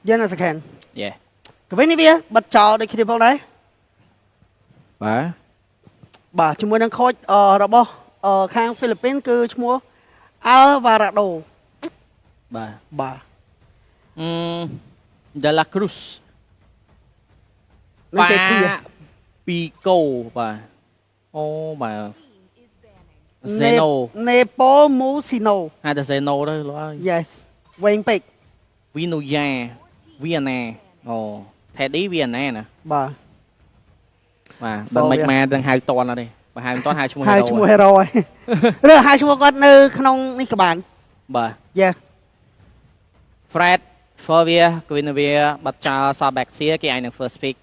dân là scan yeah cái với ní bia bật trò để khi đi vào đấy bà chúng tôi đang coi rồi bo khang Philippines cứ chúng mua Alvarado bà De La Cruz nó chơi kia Pico bà bà Zeno Nepomuceno hay là Zeno đó lo yes Wayne Pick Vinuya Vienna Teddy Vienna nè bà bên mạch mà đang hai toàn là đây và hai toàn hai chung hero rồi rồi hai chung con nơi không ní các bạn bà yeah Fred Fovia Quinavia bắt cha sa bạc xía cái anh đang first pick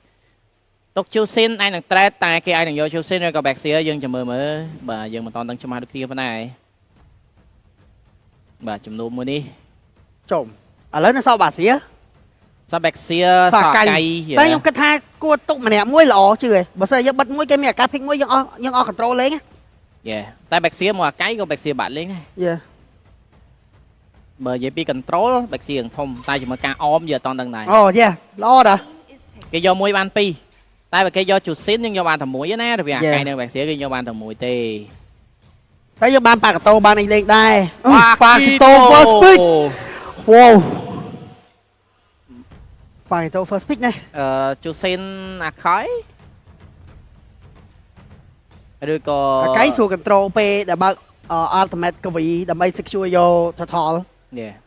tục chiêu xin anh đang trade tay cái anh đang vô chiêu xin rồi có bạc xía dương chầm mơ mới bà dương mà toàn đang chăm hai được kia bên này bà chầm nôm mới đi trộm lớn là sao bà xía sa bạc xía sa cay tay trong cái thai cua tụng mà nè muối lọ chứ rồi bà sao giờ bật muối cái mẹ cá phích muối nhưng control lấy yeah tay bạc xía mà cái có bạc xía bạn lên này yeah bởi vậy bị control bạc xía thông tay chỉ mà ca ôm giờ toàn đằng này yeah lo đã cái do muối ban pi tay cái do chuột xín nhưng do bàn thầm muối á nè rồi vì cái này bạc xía cái do bàn thầm muối tê tay giờ ban Pacato ban này lên đây Pacato first pick wow Pacato first pick này chuột xín khói rồi có cái số control p để bật ultimate cái vị để bay secure vô total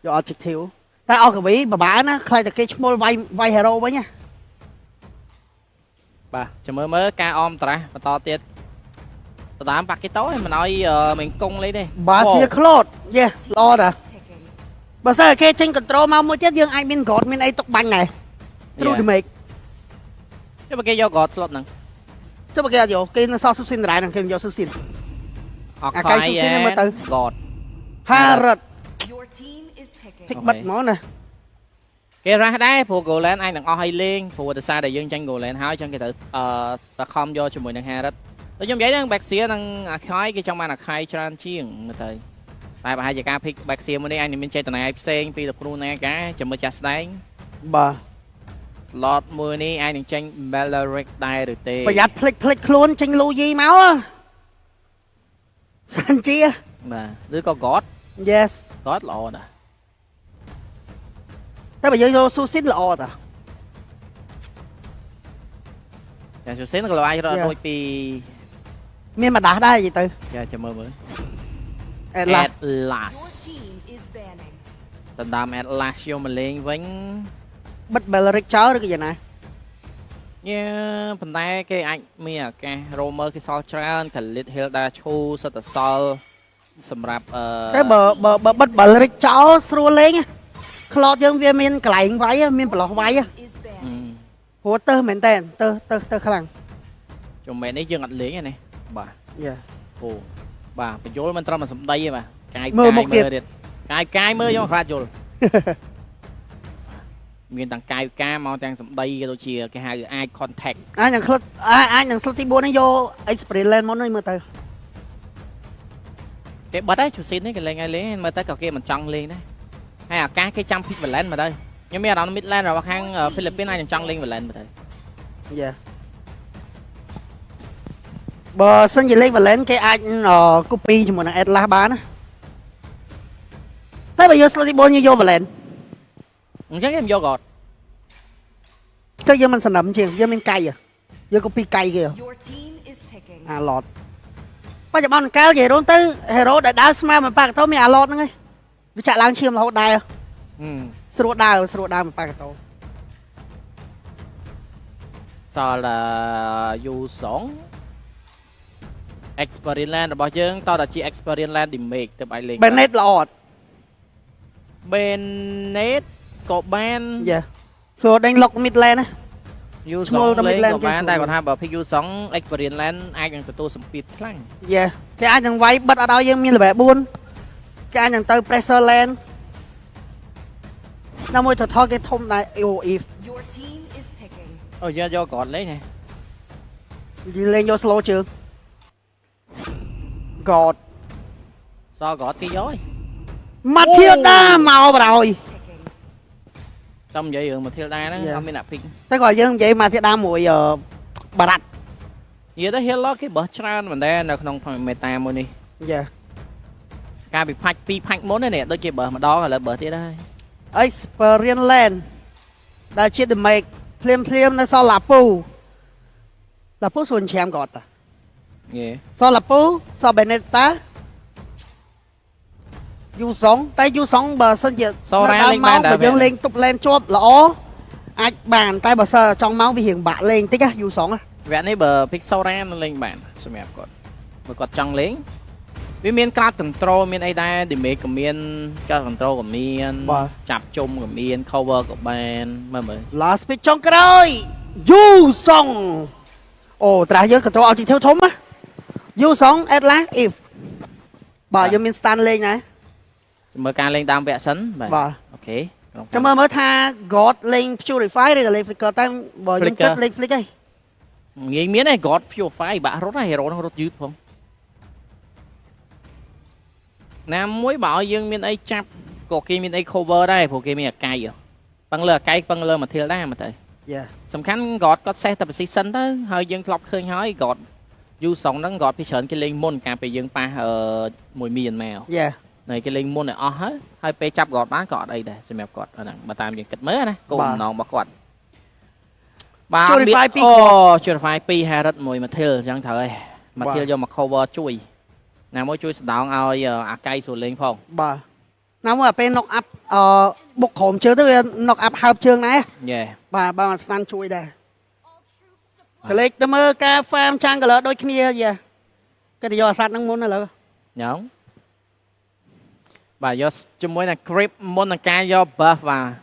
vô objective tại cái vị bà nó khai được cái small vai hero với nha bà chờ mới ca om ta và to tiệt tám bạc cái tối mà nói mình cung lấy đi bà xia close yeah lo đã bà sao cái trên control mau mới chết dương ai min gọt min ai tốc banh này true được mệt chứ mà cái do gọt slot nè chứ mà cái vô cái nó sao xuất sinh lại nè cái vô xuất sinh cái xuất sinh mới từ gọt Harrod thích bật nó nè cái ra đấy phụ gồ lên anh đừng o hay lên phụ từ xa để dương tranh gồ lên hỏi cho cái tự ta không vô cho mình đang Harrod tôi giống vậy đang bạc xía đang khói cái trong màn là khai tràn chiên mà tới tại bà hai giờ ca pick bạc xía mới đi anh thì mình chơi từ này anh xem pi được pro này cái cho mới chặt đánh bà lọt mưa ní ai đừng tranh Beleric đai được tê bây giờ flick luôn tranh lưu gì máu á san chia mà đứa có gót yes gót lọ nè thế bây giờ vô su xít lọ à dạ su xít nó là ai đó thôi pi miền mà đá đây gì từ dạ chờ mơ mới Atlas tận đam Atlas vô mình lên với bắt Beleric cháu được cái gì này như phần tay cái anh mía cái Romer cái so trend cái lit Hilda Chu sơ sol sầm rạp cái bờ bắt Beleric cháu xua lên Claude dương viên miền cái váy miền bờ váy hồ tơ mền tên tơ khăng chồng mẹ ấy dương ngặt lý này bà yeah bà phải dối mình trông là sầm đây mà cái mơ một kiệt cái mơ cho ra rồi miền tầng cài ca mau trang sầm đây cái đôi chia cái hai ai contact ai nhận slot bốn nó vô experience lên món này mơ từ cái bật đấy chủ xin đấy cái lên ngay lấy mơ tới cậu kia mình trăng lên đấy hay là cái trăm phít lên mà đây nhưng bây giờ nó Midland rồi bác hang Philippines này trăng lên mà đây yeah bờ sân gì lên và lên cái anh copy cho một thằng Atlas bán á thế bây giờ slot bốn như vô và lên chắc em vô gọt chắc giờ mình sản phẩm chuyện giờ mình cay à giờ copy cay kìa lọt bây giờ bọn cao gì đúng tới hero đã smile mà bạc tao mẹ lọt nữa ngay vì chạy lang chiêm là hốt đài à sửa đài mà bạc tao sao là dù sống experience land rồi bao nhiêu tao đã chỉ experience land thì make từ bài lên Bennett lọt Bennett có ban dạ số đánh lọc Midland á dù sống lấy có ban đây còn hai bảo phi dù sống experience land ai càng từ tôi sắm pít khăn dạ cái anh đang váy bắt ở đâu nhưng là vẻ buôn cái anh đang tới pressure land nó mới thật thôi cái thông này if giờ do gọt lấy nè lên vô slow chưa gọt sao gọt cái dối Matilda màu rồi tâm vậy rồi mà theo đá nó không biết nạp pin tới gọi dân vậy mà thì đa mùi bà đặt vậy đó hiếu lo cái bờ tràn mình đây là không phải meta mua đi dạ ca bị phanh món này nè tôi chơi bờ mà đó là bờ thế đây experience land đã chia được mày phim nó sau là pu xuân chém gọt à sau là pu sau Benetta du sóng tay du sóng bờ sân nhiệt sau ra lên máu và dương lên tục lên chốt lõ ai bàn tay bờ sơ trong máu bị hiện bạ lên tích á du sóng á vẽ này bờ pixel ra nó lên bản xem đẹp còn và còn trong lính vì miền cloud control miền ai đây thì mấy cái miền cloud control của miền chập chung của miền cover của band mà mới last pick trong cái rồi du sóng ồ trả dương control chỉ thiếu thốn á du sóng Atlas if bà dương miền stand lên này mới ca lên đam vẽ sấn bà ok cho mới tha God lên purify đây là lên flicker tăng bờ dương kết lên flick ấy nghĩ miếng này God purify bả rốt này hero nó rốt dữ không nam muối bảo dương miền ấy chắp có kia miền ấy cover đây phụ kia miền cay rồi băng lơ mà thiêu đá mà thấy sầm khánh God có xe tập season đó hơi dương lọc khơi hói God du sóng nó God cái sợn cái linh môn cà về dương pa ở mùi miền mèo này cái linh môn này hết hai pe chắp gọt bán gọt đây đây xem đẹp gọt ở đằng bà tam những kịch mới này cô non bà gọt bà biết chưa phải pi hay rất mùi mà thiêu chẳng thời mà thiêu vô mà cover chui nào mỗi chui đào ao giờ cây sụt lên phong bà nào mà pe knock up bục hồn chưa tới knock up hợp trường này bà mà stand chui đây cái lịch tao mơ ca farm trang cái lỡ đôi kia gì cái gì do sát năng môn này lỡ nhõng và do chung mối là grip môn là ca do buff và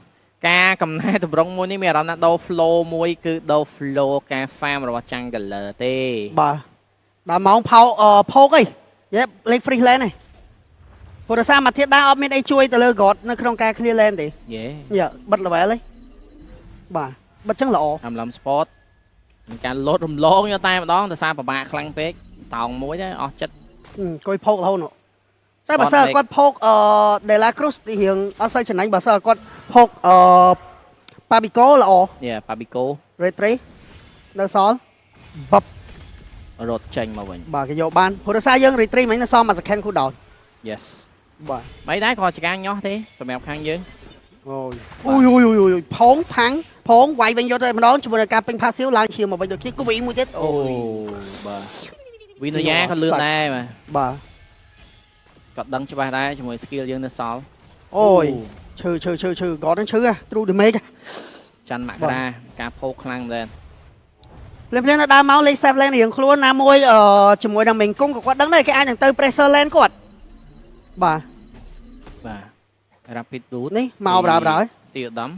ca cầm hai tụi rong mối này mẹ nó đâu flow mối cứ đâu flow ca farm rồi chăng cái lờ tê bà đã mong poke ấy yep lên free land này hồi sao mà thiết đa ở bên đây chui từ lơ gọt nó không ca clear land thì dạ bật là vậy lấy bà bật chân lộ 55 sport ca lốt rùm lố như tay mà đó từ sao bà khăn pek tòng mối đấy chất coi poke lâu nữaแต่บาเซอร์ก็พกเดลาครูสที่เหียงอาศัยฉะนั้นบาเซอร์ก็พกปาบิโก้ละอ๋อปาบิโก้เรตรีเดอร์ซอลบับรถเชงมาวันบ่าเกี่ยวบ้านโหดซายังเรตรีมันจะซ้อมมาสักแค่คู่ดอน yes บ่าmấy đá coi chỉ ăn nhó thếสมัยข้างยืนโอ้ยพ้องพังพ้องไหวเป็นโยนมันร้อนจมูกการเป็นพาซิลลางเชียวมาเป็นโยคิดกูวิ่งมือเจ็ดโอ้บ่าวินยาเขาเลื่อนได้มาบ่าก็ดังช่วยได้ช่วยสกิลยังได้สองโอ้ยชื่อก่อนนั้นชื่ออะตรูดิเมกจันหมากราการโพกคลังเลยเรื่องนั้นดาวเมาส์เลยแซฟแลนด์อย่างครัวน้ำมวยจมูกดังเมงกุ้งก็ดังได้แค่อันอย่างเตอร์เพรสเซอร์แลนด์ก็บ่ารับผิดดูนี่เมาบ่าตีดำ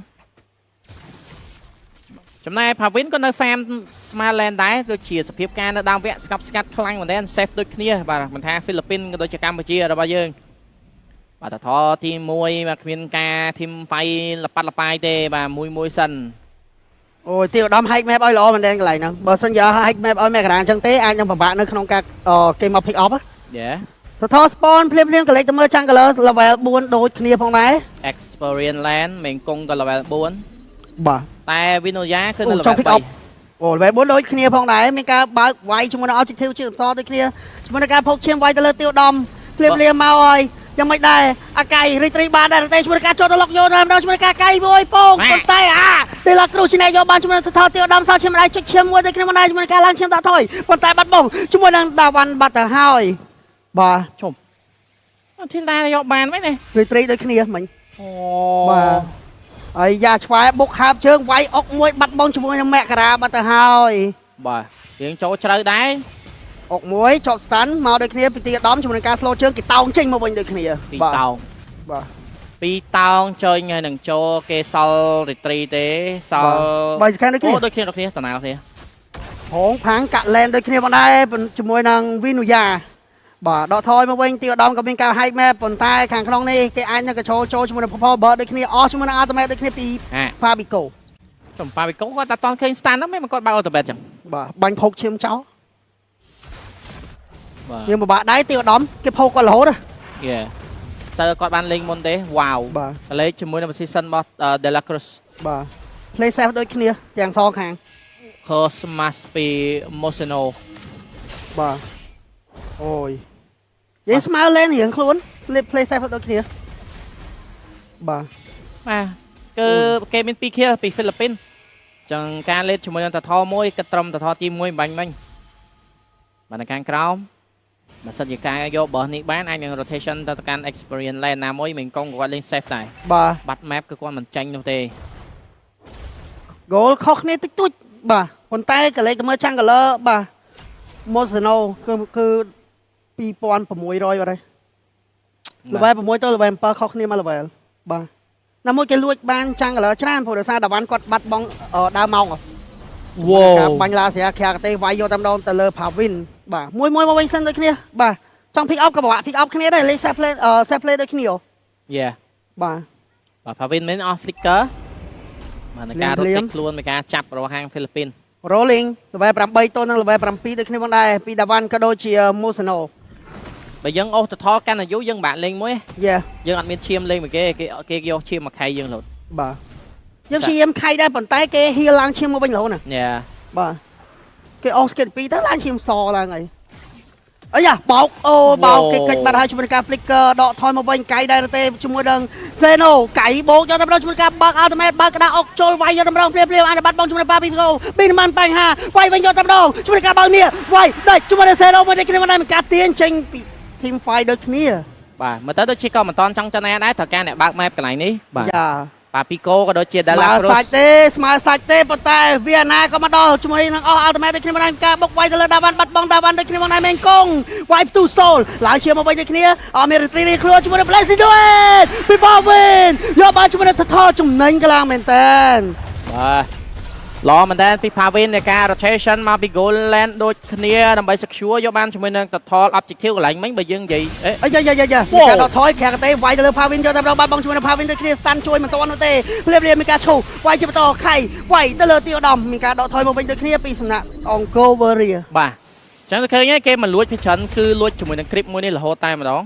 จำนายพาวินก็ในแฟมสมาแลนด์ได้โดยเฉียดสเปียบการดาวแวะสกัดสกัดคลังเหมือนเดิมเซฟโดยนี้บ่ามันทางฟิลิปปินส์ก็โดยจากกัมพูชีเราบ่ายังบ่าแต่ทอทีมมวยมาเมียนกาทีมไปละปัดละปายเตะบ่ามวยสันโอ้ยตีดำให้แม่อ้อยล้อมันแดงอะไรนะบ่สัญญาให้แม่อ้อยแม่กระดานจังเต้อันยังผ่าในขนมกาเกมมาพิกออฟอะทอสปอนเพลียนกับเล็กจะเมื่อช่างกันเลยเราแวะบุญโดยเคลียร์พองไหน experience land เมงกุ้งก็เราแวะบุญบ่าแต่วินโนยาขึ้นเราแบบไปโอ้แบบบนโดยเคลียร์พองไหนมีการบาไว้ชั่วโมงเอาจิตเที่ยวชื่อต่อโดยเคลียร์ชั่วโมงการพกเชียมไว้ตะเลตีดำเพลียมาอ้อยยังไม่ได้อาไก่ริตรีบานได้แต่ชั่วโมงการโจตลกโยนทำเราชั่วโมงการไก่บอยโป่งคนใต้เดลักรูชินายโยบานชั่วโมงทอตีดำสาวเชียมไรจุดเชียมมวยได้เคลียร์มาได้ชั่วโมงการล้างเชียมตาถอยคนใต้บัดบงชั่วโมงดาวันบัตเตอร์ฮาวบ่าชมที่ได้นายกบานไหมเนี่ยริตรีโดยเคลียร์เหมือนบ่าไอ้ยาชวายบุกหาบเชิงไว้ออกมวยบัดบงชั่วโมงยังแม่กระดาบัตเตอร์ฮาวบ่าเสียงโจเฉลยได้ออกมวยจอดสตันมาโดยเคลียร์ปีตีดอมชั่วโมงการสโลเชิงกี่เตาจริงมาบนโดยเคลียร์ปีเตาchơi ngày đừng cho cái sau để tri tế sau bây giờ cái đôi khi tao nào thế hỗn phán cạn lên đôi khi bọn đây chúng môi năng Vinuya bỏ đọ thôi mà bên tiêu đom có bên cao hai mẹ bọn tay khang không này cái anh nó cái show chúng môi phò bờ đôi khi chúng môi automatic đôi khi pi Fabico trong Fabico có ta toàn kênh stand đó mấy mà con bao automatic chẳng bỏ bánh phộc chiêm cháu nhưng mà bạn đáy tiêu đom cái phô con lỗ đó សើគាត់បានលេងមុនទេវ៉ាវលេងជាមួយនឹង position របស់ De La Cruz បាទ play safe ដូចគ្នាទាំងសងខាង Cosmas ពី Moseno បាទអូយនិយាយស្មើលេងរៀងខ្លួន play safe ដូចគ្នាបាទគឺគេមាន2 kill ពី Philippines ចឹងការលេងជាមួយនឹងតថមួយគិតត្រឹមតថទី1បាញ់មិញបាទនៅខាងក្រោមបើសិនជាការយកបោះនេះបានអាចនឹង rotation ទៅកាន់ experience lane ណាមួយមិនកងគាត់លេង safe ដែរបាត់ map គឺគាត់មិនចាញ់នោះទេ goal ខុសគ្នាតិចតួចបាទប៉ុន្តែកលេចទៅមើល Changler បាទ Moseno គឺ2600បាត់ហើយ level 6ទៅ level 7ខុសគ្នាមក level បាទណាមួយគេលួចបាន Changler ច្រើនព្រោះដោយសារតាវ៉ាន់គាត់បាត់បង់ដើមម៉ោងការបាញ់ឡាស្រាខាកទេវាយយកតែម្ដងទៅលើ Pavin បាទមួយមកវិញសិនដូចគ្នាបាទចង់ pick up ក៏ពិបាក pick up គ្នាដែរលេង safe play ដូចគ្នាបាទ Pavin មាន off flicker បាទនៃការរត់តិចខ្លួននៃការចាប់របស់ខាង Philippines rolling level 8 ទៅនឹង level 7ដូចគ្នាផងដែរពីតាវ៉ាន់ក៏ដូចជា Moseno បើយើងអូសទៅថតកាន់អាយុយើងបាក់លេងមួយយើងអត់មានឈាមលេងមួយគេយកឈាមមកខៃយើងរត់បាទយើងឈាមខៃដែរប៉ុន្តែគេហៀលឡើងឈាមមកវិញរហូតណាបាទគេអូសស្គិត2ទៅឡើងឈាមសឡើងហើយអីយ៉ាបោកបោកគេកិច្ចបាត់ហើយជាមួយការ flicker ដកថយមកវិញកៃដែរទេជាមួយនឹង Zeno កៃបោកយកតែម្ដងជាមួយការបើក ultimate បើកក្តារអុកចូលវាយយកតែម្ដងព្រាមអានបាត់បងជាមួយនឹង Papico ពីមិនបានបញ្ហាវាយវិញយកតែម្ដងជាមួយនឹងការបើកនេះវាយដែរជាមួយនឹង Zeno មួយនេះគ្នាមិនដែរមានការទាញចេញពី team fight ដូចគ្នាបាទមើលទៅដូចជាក៏មិនតន់ចង់ទៅណាដែរត្រូវការអ្នកបើក map កន្លែងនេះបាទយ៉ាPapico ក៏ដូចជា De La Cruz ស្មើសាច់ទេប៉ុន្តែវាណាក៏មកដល់ជាមួយនឹងអស់ ultimate ដូចគ្នាមិនដែរការបុកវាយទៅលើដាវ៉ាន់បាត់បង់ដាវ៉ាន់ដូចគ្នាមិនដែរមេងកងវាយផ្ទុះ soul ឡើងឈាមមកវិញដូចគ្នាអត់មាន retreat ខ្លួនជាមួយនឹង Blessing Duet ពីបោវិញយកបានជាមួយនឹងថចំណេញកន្លងមែនតើបាទល្អមែនតើពី Pavin នៃការ rotation មកពី goal land ដូចគ្នាដើម្បី secure យកបានជាមួយនឹង total objective កន្លែងមិញបើយើងនិយាយអីយ៉ាការដកថយខាងទេវាយទៅលើ Pavin យកតែម្ដងបាត់បង់ជាមួយនឹង Pavin ដូចគ្នា stun ជួយមិនទាន់នោះទេភ្លាមមានការឈូវាយជាបន្តខៃវាយទៅលើទីឧត្តមមានការដកថយមកវិញដូចគ្នាពីសំណាក់អង្គរវេរីបាទចឹងទៅឃើញគេមិនលួចពីច្រើនគឺលួចជាមួយនឹង creep មួយនេះរហូតតែម្ដង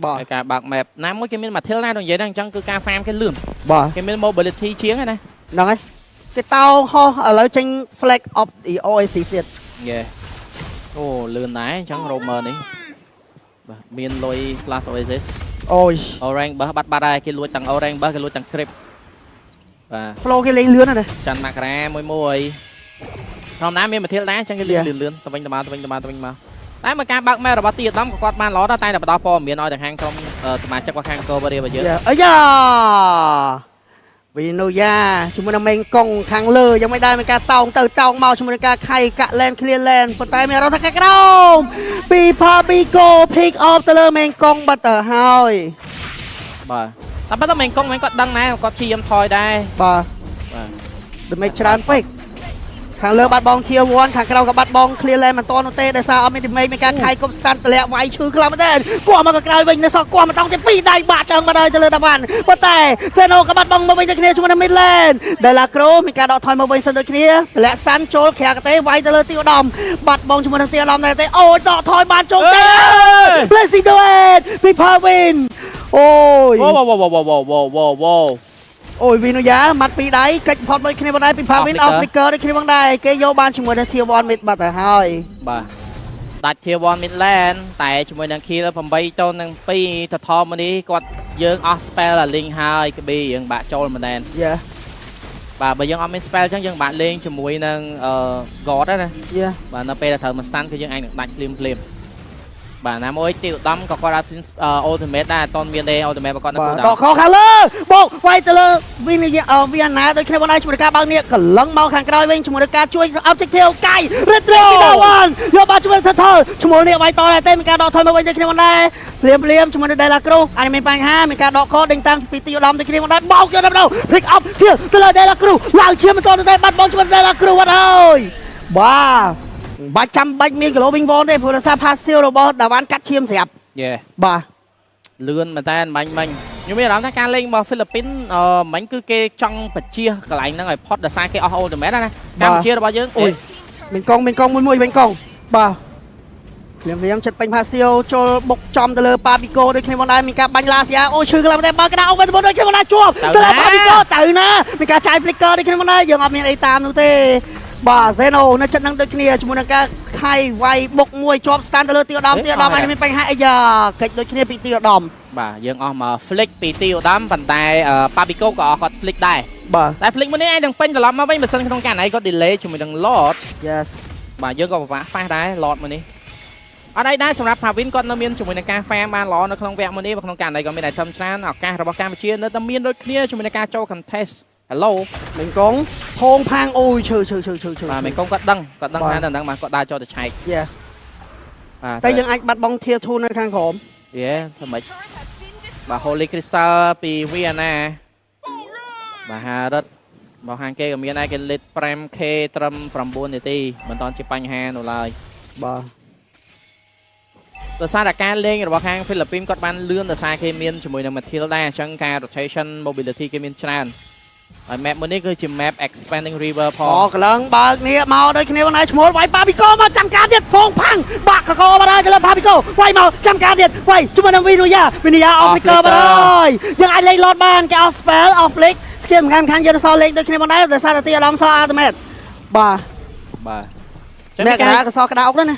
បាទការបើក map ណាមួយគេមាន material ណាដូចនិយាយហ្នឹងអញ្ចឹងគឺការ farm គេលឿនបាទគេមាន mobility ជាងហ្នឹងណាហ្នឹងហើយគេតោហោះឥឡូវចេញ flag of the OAC ទៀតអូលឿនដែរអញ្ចឹង roamer នេះបាទមានលុយ class oasis អូយ orange bus បាត់ហើយគេលួចទាំង orange bus គេលួចទាំង creep បាទ flow គេលេងលឿនណាស់ច័ន្ទមករាមួយធម្មតាមានmaterial ដែរអញ្ចឹងគេលឿនទៅវិញទៅមកតែមកការបើក map របស់ទីឧត្តមក៏គាត់បានល្អដែរតែបន្តព័ត៌មានឲ្យទៅខាងក្រុមសមាជិករបស់ខាង Coveria របស់យើងអាយ៉ាវីណូយ៉ាជាមួយនឹងមេងកុងខាងលើยังไม่ได้មានការតោងទៅតោងមកជាមួយនឹងការខៃកាក់ lane clear lane ប៉ុន្តែមានអារម្មណ៍ថាក្រោមពី Papico pick off ទៅលើមេងកុងបាត់ទៅហើយបាទតែប៉ុន្តែមេងកុងគាត់ដឹងដែរគាត់ព្យាយាមថយដែរបាទdamage ច្រើនពេកខាងលើបាត់បង់ tier 1ខាងក្រៅក៏បាត់បង់ clear lane មិនទាន់នោះទេដោយសារអត់មាន damage មានការខៃកុំ stand តម្លាក់វាយឈឺខ្លាំងមែនទេគាត់មកក្រោយវិញនៅសល់គាត់មកតង់ទី2ដៃបាក់ចឹងមកដល់ទៅលើតាវ៉ាន់ប៉ុន្តែ Zeno ក៏បាត់បង់មកវិញដូចគ្នាជាមួយនឹង mid lane De La Cruz មានការដកថយមកវិញសិនដូចគ្នាតម្លាក់ stand ចូលក្រាក់ទេវាយទៅលើទីឧត្តមបាត់បង់ជាមួយនឹងទីឧត្តមដែរទេអូយដកថយបានចូលចេញ Blessing Duet ពី Pavin អូយវ៉ាអូយវីណូយ៉ាម៉ាត់ពីដៃកិច្ចផុតមួយគ្នាបងដែរពី Pavin off flicker ដូចគ្នាបងដែរគេយកបានជាមួយនឹង tier 1 mid បាត់ទៅហើយបាទដាច់ tier 1 mid lane តែជាមួយនឹង kill 8ទៅនឹង2ទៅថមនេះគាត់យើងអស់ spell អាលីងហើយកប៊ីយើងបាក់ចូលមែនដែរបាទបើយើងអត់មាន spell អញ្ចឹងយើងបាក់លេងជាមួយនឹង god ណាបាទនៅពេលដែលត្រូវមក stun គឺយើងអាចនឹងដាច់ភ្លាមបាទណាមួយទីឧត្តមក៏គាត់អត់ ultimate ដែរអត់ទាន់មានទេ ultimate របស់គាត់នៅដកខខាងលើបោកវាយទៅលើវីណាដូចគ្នាបងដែរជាមួយការបើកនេះកលឹងមកខាងក្រោយវិញជាមួយនឹងការជួយ objective កៃ retreat ពីដាវ៉ាន់យកបានជាមួយ total ជាមួយនេះវាយតតែទេមានការដកថយមកវិញដូចគ្នាបងដែរភ្លាមជាមួយនឹង De La Cruz អាចមានបញ្ហាមានការដកខដេញតាមពីទីឧត្តមដូចគ្នាបងដែរបោកយកដល់ pick up ទៅលើ De La Cruz ឡើងឈាមមិនទាន់ទេបាត់បង់ជាមួយ De La Cruz អត់ហើយបាទបាច់ចាំបាច់មានគីឡូវិញវ៉នទេព្រោះសារ passive របស់ដាវ៉ាន់កាត់ឈាមស្រាប់បាទលឿនមែនតើបាញ់មិញខ្ញុំមានអារម្មណ៍ថាការលេងរបស់ Philippines មិញគឺគេចង់បញ្ជាកន្លែងហ្នឹងឲ្យផុតដោយសារគេអស់ ultimate ណាកម្ពុជារបស់យើងអូយមិនកងមួយវិញកងបាទ liềm chật bánh Pasio cho bốc chom từ lơ Papico đôi khi bọn này mình cả bánh Lasia ôi chư làm tem bao cái nào bên đôi khi bọn này chua từ lơ Papico từ nè mình cả trái flicker đôi khi bọn này giờ ngọc miền ấy tam nữa tê bà Zeno nó chất năng đôi khi chúng mình cả hai vay bốc môi chop stand từ lơ tiêu đom anh mình bánh hai giờ kịch đôi khi bị tiêu đom បាទយើងអស់មក flick ពីទីឧត្តមប៉ុន្តែ Papico ក៏អស់គាត់ flick ដែរ បាទ តែ flick មួយនេះឯងនឹងពេញត្រឡប់មកវិញបើសិនក្នុងករណីគាត់ delay ជាមួយនឹង Lord yes បាទយើងក៏ពិបាក fast ដែរ Lord មួយនេះអត់អីដែរសម្រាប់ Pavin គាត់នៅមានជាមួយនឹងការ farm បានល្អនៅក្នុងវគ្គមួយនេះបើក្នុងករណីក៏មាន item ច្រើនឱកាសរបស់កម្ពុជានៅតែមានដូចគ្នាជាមួយនឹងការចូល contest hello មិញកងធងផាងអូយឈឺបាទមិញកងគាត់ដឹងថានៅហ្នឹងបាទគាត់ដើរចូលទៅឆែក yeah បាទ តែយើងអាចបាត់បង់ tier 2នៅខាងក្រោម yeah សម្រាប់បាទ Holy Crystal ពី Vienna បាទហារិតមកខាងគេក៏មានដែរគេ lead 5k ត្រឹម9នាទីមិនតាន់ជាបញ្ហានៅឡើយ បាទ ដោយសារតែការលេងរបស់ខាងហ្វីលីពីនគាត់បានលឿនដោយសារគេមានជាមួយនឹង Matilda ដែរអញ្ចឹងការ rotation mobility គេមានច្រើនហើយ map មួយនេះគឺជា map expanding river ផង កឡើងបើកនេះមកដូចគ្នាបងឯងឈ្មោះវាយ Papico មកចាំការទៀតហ្វងផាំងបាក់កកមកដល់ទៅលើ Papico វាយមកចាំការទៀតវាយជាមួយនឹង Vinuya off flicker មកហើយយើងអាចលេង load បានគេ off spell off flick skill សំខាន់យើងសល់លេងដូចគ្នាបងដែរដោយសារតែទីអាដាមសល់ ultimate បាទ បាទ អ្នកកណ្ដាលក៏សល់ក្តៅអុកដែរណា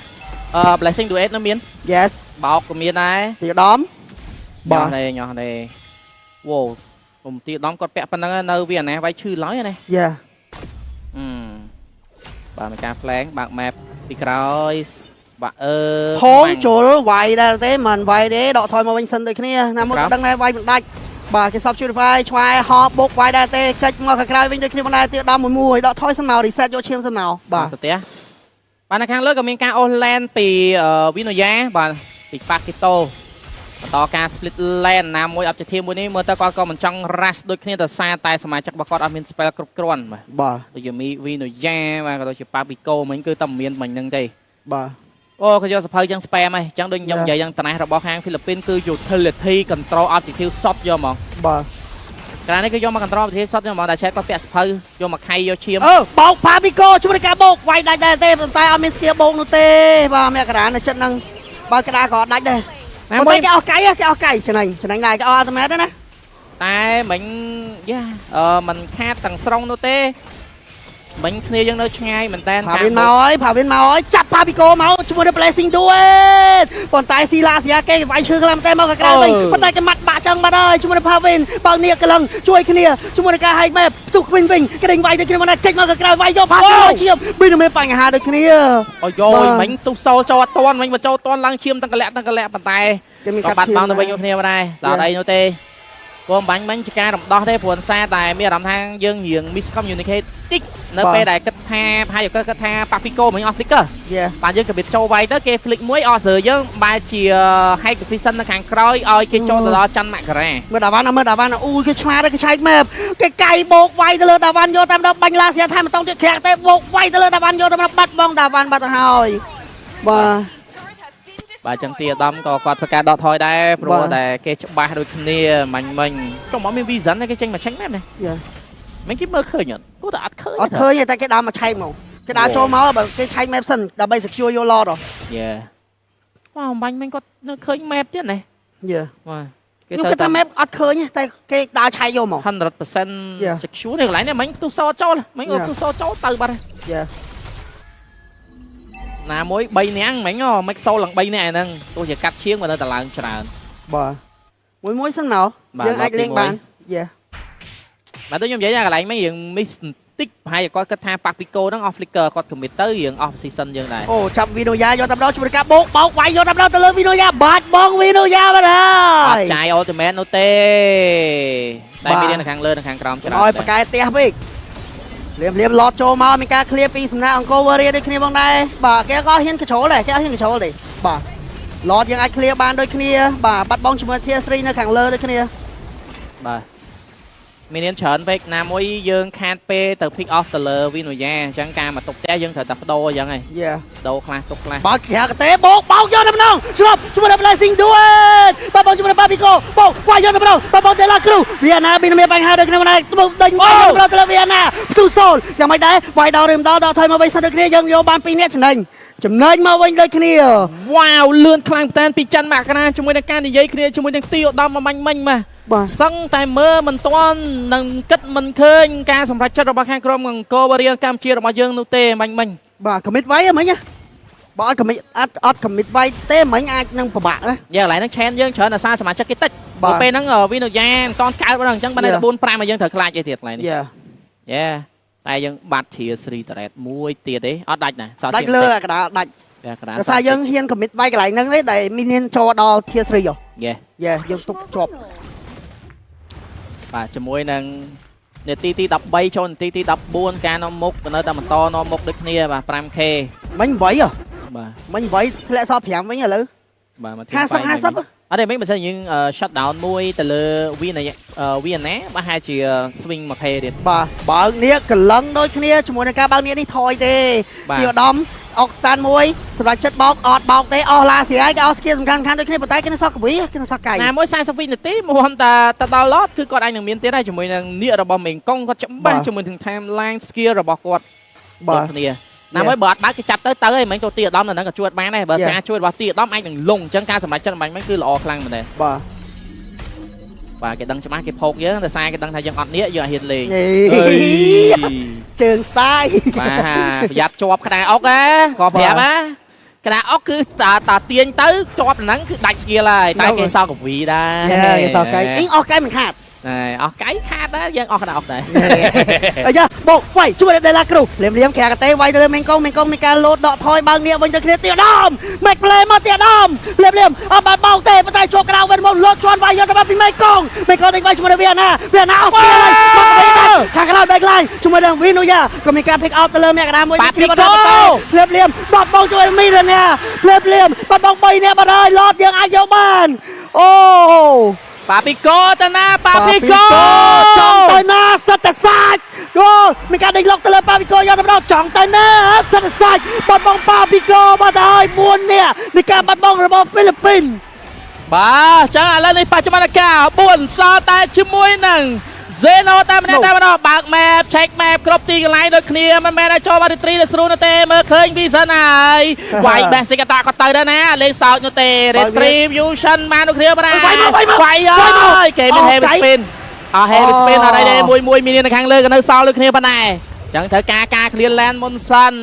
blessing duet នៅមាន yes បោកក៏មានដែរ ទីអាដាម បាទញ៉ោះនេះវ៉ូខ្ញុំទីអាដាមគាត់ពាក់ប៉ុណ្ណឹងនៅវាណាវាយឈឺឡើយណា yeah បាទមានការ flank បើក map ពីក្រោយបាទហងចូលវាយដែរទេមិនវាយទេដកថយមកវិញសិនដូចគ្នាណាមកដឹងដែរវាយមិនដាច់បាទគេសព Shopify ឆ្វែហបបុកវាយដែរទេកិច្ចមកខាងក្រៅវិញដូចគ្នាបងដែរទីអាដាមមួយដកថយសិនមក reset យកឈាមសិនមកបាទ ទៅផ្ទះបាទនៅខាងលើក៏មានការ off lane ពី Vinuya បាទពី Paquito បន្តការ split lane ណាមួយ objective មួយនេះមើលទៅគាត់ក៏មិនចង់ rush ដូចគ្នាដោយសារតែសមាជិករបស់គាត់អត់មាន spell គ្រប់គ្រាន់បាទដូចជាមាន Vinuya បាទក៏ដូចជា Paquito មិញគឺតែមានមិញហ្នឹងទេបាទ អូក៏យកសភៅចឹង spam ហ៎ចឹងដូចខ្ញុំនិយាយយ៉ាងត្នេះរបស់ខាងហ្វីលីពីនគឺ utility control objective shot យកហ្មងបាទកាលនេះគឺយកមក control objective shot យកហ្មងតែឆែកគាត់ពាក់សភៅយកមកខៃយកឈាមបោក Papico ជួយនឹងការបោកវាយដាច់ដែរទេប៉ុន្តែអត់មាន skill បោកនោះទេបាទមកកណ្ដាលនៅចិត្តហ្នឹងបើកណ្ដាលក៏ដាច់ដែរប៉ុន្តែគេអស់កៃច្នៃដែរគេអស់ ultimate ណាតែមិញយ៉ាមិនខាតទាំងស្រុងនោះទេមិញគ្នាយើងនៅឆ្ងាយមែនតើផាវិនមកហើយចាប់ Papico មកជាមួយនឹង blessing duet ប៉ុន្តែស៊ីឡាស៊ីយ៉ាគេវាយឈឺខ្លាំងតែមកខាងក្រៅវិញប៉ុន្តែគេម៉ាត់បាក់ចឹងបាត់ហើយជាមួយនឹង Pavin បើនេះកលឹងជួយគ្នាជាមួយនឹងការ hike map ផ្ទុះវិញគេដេញវាយដូចគ្នាមកចេញមកខាងក្រៅវាយយក Papico ឈាមមានបញ្ហាដូចគ្នាអូយមិញទុះសូលចូលអត់ទាន់មិញបើចូលទាន់ឡើងឈាមទាំងកលាក់ប៉ុន្តែក៏បាត់បង់ទៅវិញគ្នាមកដែរដល់អីនោះទេព្រោះបាញ់មិញជាការរំដោះទេព្រោះសារតែមានអារម្មណ៍ថាយើងរៀង miscommunicate តិចនៅពេលដែលគិតថាប្រហែលគិតថា Papico មិញ off flicker បាទយើងក៏បិទចូលវាយទៅគេ flick មួយអស់ស្រើយើងបែរជា hide position នៅខាងក្រោយឲ្យគេចូលទៅដល់ច័ន្ទមករាមើលដាវ៉ាន់អូយគេឆ្មារគេឆែក map គេកាយបោកវាយទៅលើដាវ៉ាន់យកតាមដល់បាញ់ឡាសៀថាមិនតង់ទៀតក្រាក់ទេបោកវាយទៅលើដាវ៉ាន់យកតាមបាត់បងដាវ៉ាន់បាត់ទៅហើយបាទចឹងទីអាដាមក៏គាត់ធ្វើការដកថយដែរព្រោះតែគេច្បាស់ដូចគ្នាមិញចុះមកមាន vision គេចេញមកឆែក map នេះមិនគេមើលឃើញអត់គួរតែអត់ឃើញតែគេដើរមកឆែកមកគេដើរចូលមកបើគេឆែក map សិនដើម្បី secure យក lot ហ៎បាទបាញ់មិញគាត់នៅឃើញ map ទៀតណាបាទគេទៅថា map អត់ឃើញតែគេដើរឆែកយកមក 100% secure នេះកន្លែងនេះមិញទូសចូលមិញទូសចូលទៅបាត់ណាមួយ3នាក់មិញមិនសូលឡើង3នាក់ហ្នឹងទោះជាកាត់ឈៀងក៏នៅតែឡើងច្រើនបាទមួយសិនមកយើងអាចលេងបានបាទដូចខ្ញុំនិយាយថាកន្លែងមិញយើង miss បន្តិចប្រហែលគាត់គិតថា Papico ហ្នឹង off flicker គាត់ commit ទៅយើង off position យើងដែរអូចាប់ Vinuya យកតាមដល់ជួយការបោកវាយយកតាមដល់ទៅលើ Vinuya បាត់បង Vinuya បាត់ហើយអត់ចាយ ultimate នោះទេតែមាននៅខាងលើនិងខាងក្រោមច្រើនឲ្យប្រកែផ្ទះពេកលៀមឡតចូលមកមានការ clear ពីសំណាក់អង្គរវរីដូចគ្នាបងដែរបាទគេក៏ហ៊ាន control ដែរគេអត់ហ៊ាន control ទេបាទឡតយើងអាច clear បានដូចគ្នាបាទបាត់បង់ជាមួយ tier 3នៅខាងលើដូចគ្នាបាទ មាននច្រើនពេកណាមួយយើងខាតពេលទៅ pick off ទៅលើ Vinoya អញ្ចឹងការមកទុកផ្ទះយើងត្រូវតែបដូរអញ្ចឹងឯង យ៉ា ដូរខ្លះទុកខ្លះ បើគេហៅកទេបោកយកទៅម្ដងឆ្លប់ជាមួយ Blessing do it បងជាមួយ Papico បោកវាយយកទៅម្ដងបង De La Cruz វាណាមានបញ្ហាដូចគ្នាម្ដងដេញវាយទៅលើវាណាទូសូលយ៉ាងម៉េចដែរវាយដល់ឬមិនដល់ថយមកវិញសិនដូចគ្នាយើងយកបាន2នាក់ចំណេញមកវិញដូចគ្នា វ៉ាវលឿនខ្លាំងតែនពីច័ន្ទមករាជាមួយនឹងការនិយាយគ្នាជាមួយនឹងទីឧត្តមមកមិញបាទសឹងតែមើលមិនទាន់នឹងគិតមិនឃើញការសម្រេចចិត្តរបស់ខាងក្រុមអង្គរវរីកម្ពុជារបស់យើងនោះទេមិញបាទ commit វាយមិញបើអត់ commit អត់ commit វាយទេមិញអាចនឹងពិបាកណាយ៉ាងកន្លែងហ្នឹង chain យើងច្រើនអាសាសមាជិកគេតិចពេលហ្នឹង Vinoya មិនតាន់កើតបងអញ្ចឹងបានតែ4 5មកយើងត្រូវខ្លាចអីទៀតកន្លែងនេះយ៉ាតែយើងបាត់ធាស្រីតរ៉េតមួយទៀតទេអត់ដាច់ណាដាច់លើកដាដាច់តែសារយើងហ៊ាន commit វាយកន្លែងហ្នឹងទេដែលមានចូលដល់ធាស្រីហ៎យ៉ាយើងទុកជាប់បាទជាមួយនឹងនាទីទី13ចូលនាទីទី14ការនាំមុខនៅតែបន្តនាំមុខដូចគ្នាបាទ 5k មិញ8ហ៎បាទមិញ8ធ្លាក់សល់5វិញឥឡូវបាទមក50 អត់ទេមិញបើសិនយើង shut down មួយទៅលើ Vina បើហាក់ជា swing 20ទៀតបាទបើកនេះកលឹងដូចគ្នាជាមួយនឹងការបើកនេះថយទេពីឧត្តមអុកស្តានមួយសម្រាប់ចិត្តបោកអត់បោកទេអស់ឡាស្រីគេអស់ស្គីសំខាន់ដូចគ្នាប៉ុន្តែគេនៅសក់កវីគេនៅសក់កៃណាមួយ40វិនាទីមុំតែដល់ឡតគឺគាត់អាចនឹងមានទៀតដែរជាមួយនឹងនាគរបស់មេងកុងគាត់ច្បាស់ជាមួយនឹង timeline skill របស់គាត់បាទគ្នាណាមួយបើអត់បើកគេចាប់ទៅឯងមិញទៅទីឧត្តមនៅហ្នឹងក៏ជួយបានដែរបើការជួយរបស់ទីឧត្តមអាចនឹងលងអញ្ចឹងការសម្រេចចិត្តរបស់មិញគឺល្អខ្លាំងមែនទេបាទគេដឹងច្បាស់គេផោកយើងតែសារគេដឹងថាយើងអត់នេះយើងអត់ហ៊ានលេងជើងស្ទាយបាទប្រយ័ត្នជាប់ក្តារអុកណាក៏ប្រាប់ណាក្តារអុកគឺតាទាញទៅជាប់ហ្នឹងគឺដាច់ស្គីលហើយតែគេសល់កវីដែរគេសល់កៃអ៊ីងអស់កៃមិនខាតអស់កៃខាតដែរយើងអស់ក្តារអុកដែរអាយ៉ាបោកវាយជួយ De La Cruz លៀមក្រែកទេវាយទៅលើមេងកុងមានការលោតដកថយបើកនេះវិញទៅគ្នាទៀតដំ make play មកទៀតដំលៀមអត់បានបោកទេប៉ុន្តែជាប់ក្តារវិញមកលោតជន់វាយយកទៅពីមេងកុងដេញវាយជាមួយនឹងវាណាអស់ស្គីហើយមកវិញខាងក្រោយ back line ជាមួយនឹង Vinoya ក៏មានការ pick out ទៅលើមេកដាមួយគ្នាបន្តលៀមបោកបោកជួយមីរណាលៀមបោក3នាក់បាត់ហើយលោតយើងអាចយកបានអូPapico ទៅណា Papico ចង់ទៅណាសិតតែសាច់អូមានការដេញលុកទៅលើ Papico យកទៅដល់ចង់ទៅណាសិតតែសាច់បាត់បង់ Papico បាត់ហើយ4នាក់នៃការបាត់បង់របស់ហ្វីលីពីនបាទចឹងឥឡូវនេះបច្ចុប្បន្នកាល4សល់តែជាមួយនឹងZeno តែម្នាក់បើក map check map គ្រប់ទីកន្លែងដូចគ្នាមិនមែនឲ្យចូលមកទី3ទៅស្រួលនោះទេមើលឃើញ Vision ហើយវាយ basic attack ក៏ទៅដែរណាលេងសោចនោះទេ retribution បាននោះគ្នាបាទវាយហើយគេមាន heavy spin អស់ heavy spin អត់អីទេមួយមាននៅខាងលើក៏នៅសល់ដូចគ្នាប៉ុណ្ណេះចឹងត្រូវការ clear land មុនសិន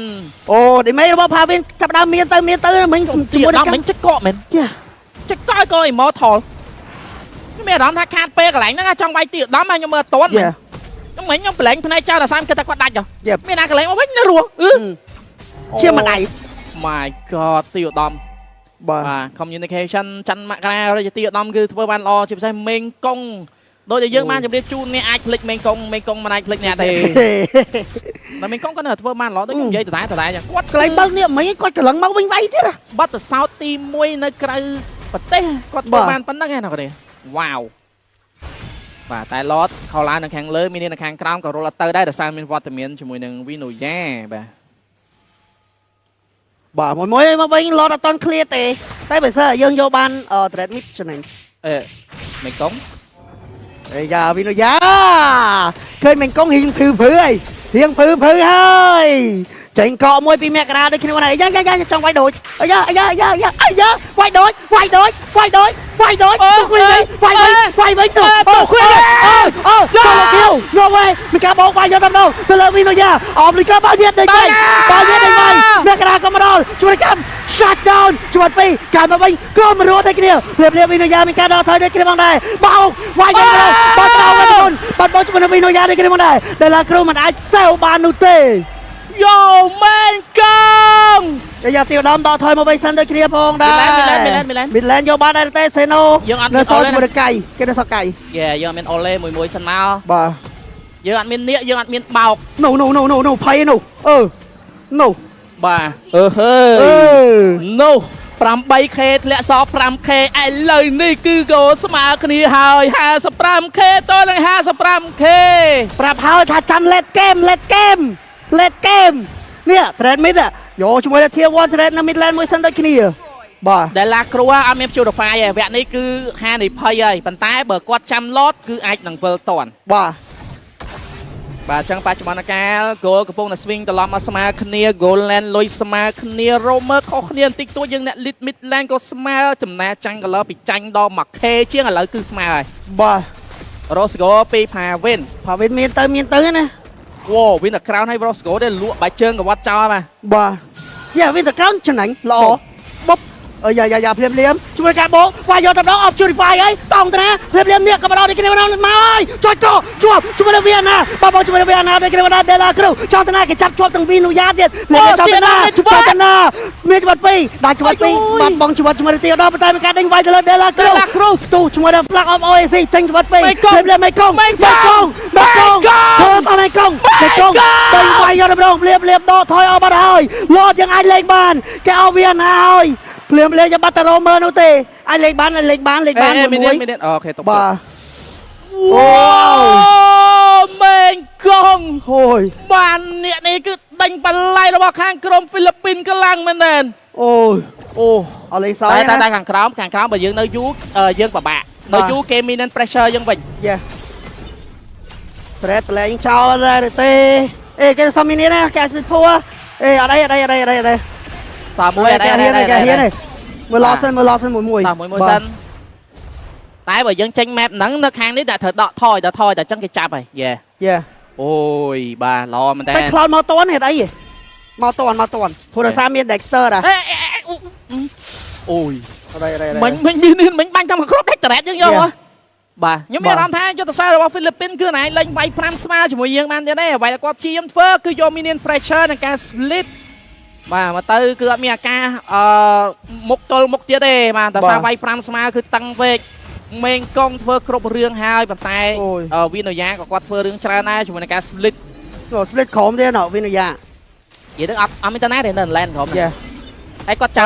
អូឌីមេរបស់ Pavin ចាប់ដើមមានទៅមិញជាមួយនឹងមិញចិត្តកកមែនចិត្តកកក៏ immortalមានអារម្មណ៍ថាខាតពេលកន្លែងហ្នឹងចង់វាយទីឧត្តមខ្ញុំមើលអត់ទាន់ខ្ញុំមិញខ្ញុំប្រឡែងភ្នែកចោលតែសាមគិតថាគាត់ដាច់មានណាកន្លែងមកវិញរស់ជាម្ដាយ My God ទីឧត្តមបាទ communication ច័ន្ទមករារាជទីឧត្តមគឺធ្វើបានល្អជាពិសេសមេងកុងដូចតែយើងបានជម្រាបជូនអ្នកអាចភ្លេចមេងកុងមិនអាចភ្លេចអ្នកទេតែមេងកុងគាត់នៅធ្វើបានល្អដូចខ្ញុំនិយាយតតែចឹងគាត់កន្លែងបើកនេះមិញគាត់កន្លងមកវិញវាយទៀតបတ်សោតទី1នៅក្រៅប្រទេសគាត់ធ្វើបានប៉ុណ្្នឹងឯណាគាត់វ៉ាវបាទតែឡតខោឡាននៅខាងលើមាននៅខាងក្រោមក៏រលទៅដែរដោយសារមានវត្តមានជាមួយនឹង Vinoya បាទមួយមកវិញឡតអត់តន់ clear ទេតែបើសិនយើងយកបាន trade mid ចំណេញមេងកុងអេយ៉ា Vinoya ឃើញមេងកុងរៀងភឺហើយចេញកកមួយពីមករាដូចគ្នាណាយ៉ាចង់វាយដូចយ៉ាវាយដូចវាយដូចវាយវិញទៅយកវិញមានការបោកវាយយកទៅដល់ទៅលើ Vinoya អមលីកាបាទៀតដេញវាយមករាក៏មកដល់ជួយកម្ម shut down ជួយពីកាលមកវិញក៏មករត់ដូចគ្នាVinoya មានការដល់ថយដូចគ្នាផងដែរបោកវាយយកទៅបាត់បោកជាមួយនឹង Vinoya ដូចគ្នាផងដែរDe La Cruzមិនអាចសេវបាននោះទេយោមេងកងយ៉ាទីឧត្តមដល់ថយមកវិញសិនដូចគ្នាផងដែរមីឡែនយកបានដែរទេសេណូនៅសល់ជាមួយកៃគេនៅសល់កៃយើងអត់មានអូឡេមួយសិនមកបាទយើងអត់មាននាគយើងអត់មានបោក no ភ័យនោះបាទno ប្រ 8k ធ្លាក់សល់ 5k ឥឡូវនេះគឺគោលស្មើគ្នាហើយ 55k តនឹង 55k ប្រាប់ហើយថាចាំ let game នេះ trade mid យកជាមួយនឹង tier 1 trade នៅ mid lane មួយសិនដូចគ្នាបាទ ដែលឡាគ្រូអត់មាន purify ទេវគ្គនេះគឺហានិភ័យហើយប៉ុន្តែបើគាត់ចាំ lot គឺអាចនឹងវិលតន់ បាទ បាទអញ្ចឹងបច្ចុប្បន្នកាល goal កំពុងតែ swing ត្រឡប់មកស្មើគ្នា goal lane លុយស្មើគ្នា roamer ខុសគ្នាបន្តិចតួចយើងអ្នក lead mid lane ក៏ស្មើចំណាចាញ់ color ពីចាញ់ដល់ 1k ជាងឥឡូវគឺស្មើហើយ បាទ Rosgo ពី Pavin មានទៅណា wow វិញតែ crown ឲ្យ Rosgo ទេលក់បាច់ជើងក៏វត្តចោលបាទ បាទយ៉ាវិញតែ crown ចំណាញ់ល្អបុបយ៉ាភ្លាមជួយការបោកវាយកទៅដល់ off purify ហើយតង់តាណាភ្លាមនេះក៏បដោដូចគ្នាមកហើយជួយជួយនឹងវាណាបងជួយនឹងវាណាដូចគ្នាមកដល់ Dela Cruz ចង់តាណាគេចាប់ជាប់ទាំងវីនូយ៉ាទៀតលេងចង់តាណាមានច្បាប់2ដាក់ច្បាប់2បាត់បងច្បាប់ជាមួយទីដល់តែមានការដេញវាយទៅលើ Dela Cruz ទូជាមួយដល់ flag of OAC ចេញច្បាប់2ភ្លាមមេកុងធ្វើអមេកុងដេញវាយយកដល់ភ្លាមដកថយអស់បាត់ហើយលោតយ៉ាងអាចលេងបានគេអស់វាណាហើយភ្លាមលេងបាត់តារ៉ូមើលនោះទេអាចលេងបានមួយអូខេតបបាទ អូមេងកងហូយបានអ្នកនេះគឺដេញបល័យរបស់ខាងក្រុមហ្វីលីពីនកម្លាំងមែនទេអូអលេសោតែខាងក្រោមបើយើងនៅយូរយើងពិបាកនៅយូរគេមាន pressure យើងវិញយ៉ាប្រែតលែងចោលដែរទេគេសំមីនេះណាគេស្មីតភួរអត់អីសាមួយអត់អីមើលឡសិនមួយសិនតែបើយើងចេញ map ហ្នឹងនៅខាងនេះតែត្រូវដកថយតែអញ្ចឹងគេចាប់ហើយយេអូយបាទល្អមែនតើតែខ្លោចមកតន់ហេតុអីមកតន់ព្រោះដោយសារមាន Dexter ដែរអូយអីមិញមានបាញ់តាមគ្រប់ Dexter យើងយកបាទខ្ញុំមានអារម្មណ៍ថាយុទ្ធសាស្ត្ររបស់ហ្វីលីពីនគឺណៃលេងវាយ5ស្មើជាមួយយើងបានទៀតទេអ្វីដែលគាត់ព្យាយាមធ្វើគឺយក minion pressure និងការ split បាទមកទៅគឺអត់មានអាការមុខទល់មុខទៀតទេបាទតែសារវាយ5ស្មើគឺតឹងពេកមេងកងធ្វើគ្រប់រឿងហើយប៉ុន្តែវីណូយ៉ាក៏គាត់ធ្វើរឿងច្រើនដែរជាមួយនឹងការ split ក្រុមទៀតវីណូយ៉ានិយាយទៅអត់មានតាណាទេនៅ land ក្រុមហ្នឹងហើយគាត់ចា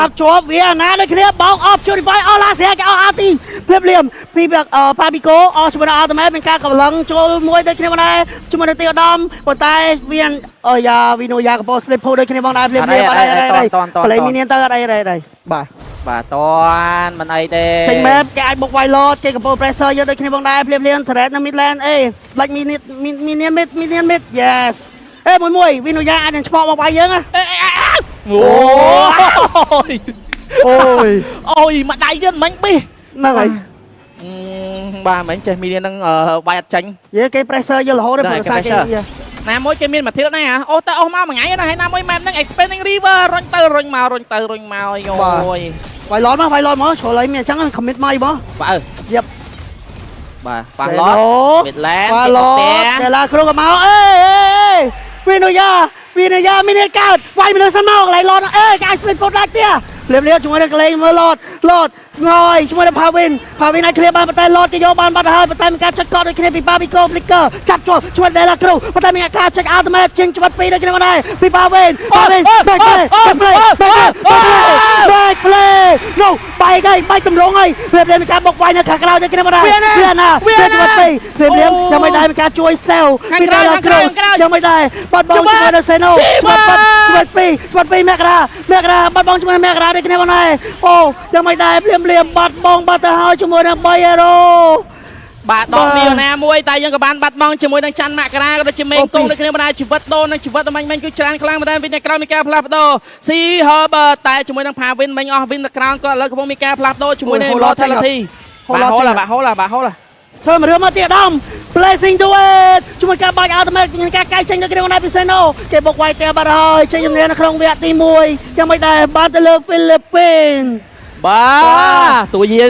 ប់ជាប់វាណាដូចគ្នាបោក off purify អស់ឡាសេគេអស់អាទីភ្លាមពីប៉ាប៊ីកូអស់ជាមួយនឹង ultimate មានការកម្លាំងចូលមួយដូចគ្នាមកដែរជាមួយនឹងទីឧត្តមប៉ុន្តែវាយ៉ាវីណូយ៉ាកំពុង split pool ដូចគ្នាបងដែរភ្លាមអីប្លេមីនទៅអត់អីបាទតនមិនអីទេចេញ map គេអាចបុកវាយឡតគេកំពុង pressure យកដូចគ្នាបងដែរភ្លាមthread នៅ mid lane ដាច់ minion mid yes មួយវីណូយ៉ាអាចនឹងឆ្ពោះមកវាយយើងអូយមកដៃទៀតមិញប៊ីហ្នឹងហើយបាទមិញចេះមីននឹងវាយអត់ចាញ់គេ pressure យករហូតដល់ប្រសាគេណាមួយគេមានមកធៀលណាអូតែអស់មកមួយថ្ងៃណាហើយណាមួយ map ហ្នឹង expanding river រុញទៅរុញមកអូយវាយឡតមកឆ្លៃមានអញ្ចឹង commit មកបងបាទយប់បាទប៉ះឡតបិទឡែនតែឡាគ្រូក៏មកវីណូយ៉ាមានកើតវាយមនុស្សសិនមកកន្លែងឡតគេអាច split ពុតដាច់ទៀតភ្លាមជាមួយនឹងកលេងមើលឡតងយជាមួយនឹង Pavin អាចឃ្លៀបបានប៉ុន្តែឡតគេយកបានបាត់ហើយប៉ុន្តែមានការចុចកត់ដូចគ្នាពី Babico Flicker ចាប់ជាប់ជួយ Dela Cruz ប៉ុន្តែមានការចុច ultimate ជាងច្បាត់2ដូចគ្នាមកដែរពី Pavin back play no បែកតម្រងហើយភ្លាមមានការបុកវាយនៅខាងក្រៅដូចគ្នាមកដែរវាណាច្បាត់2ភ្លាមยังไม่ได้មានការជួយ sell ពី Dela Cruz ยังไม่ได้បាត់បង់ជាមួយនឹង Seno ច្បាត់2មករាបាត់បង់ជាមួយមករាដូចគ្នាមកដែរអូยังไม่ได้ភ្លាមបាត់បង់បាត់ទៅហើយជាមួយនឹង Bayero បាទដកមីណាមួយតែយើងក៏បានបាត់បង់ជាមួយនឹងច័ន្ទមករាក៏ដូចជាមេងកងដូចគ្នាដែរជីវិតដូននិងជីវិតមិញគឺច្រើនខ្លាំងមែនតើវិញក្រោយមានការផ្លាស់ប្ដូរ ស៊ី Herbert តែជាមួយនឹង Pavin មិញអស់ Win the Crown ក៏ឥឡូវកំពុងមានការផ្លាស់ប្ដូរជាមួយនឹង Mortality បាទហូឡាធ្វើមួយរឿងមកទៀតដំ Blessing to it ជាមួយការបាច់ ultimate មានការកាយចេញទៅក្នុងណាពីសេណូគេបុកវាយតែបាត់ហើយចេញជំនាញនៅក្នុងវគ្គទី1យ៉ាងមិនដែរបានទៅលើ Philippines បាទតួយើង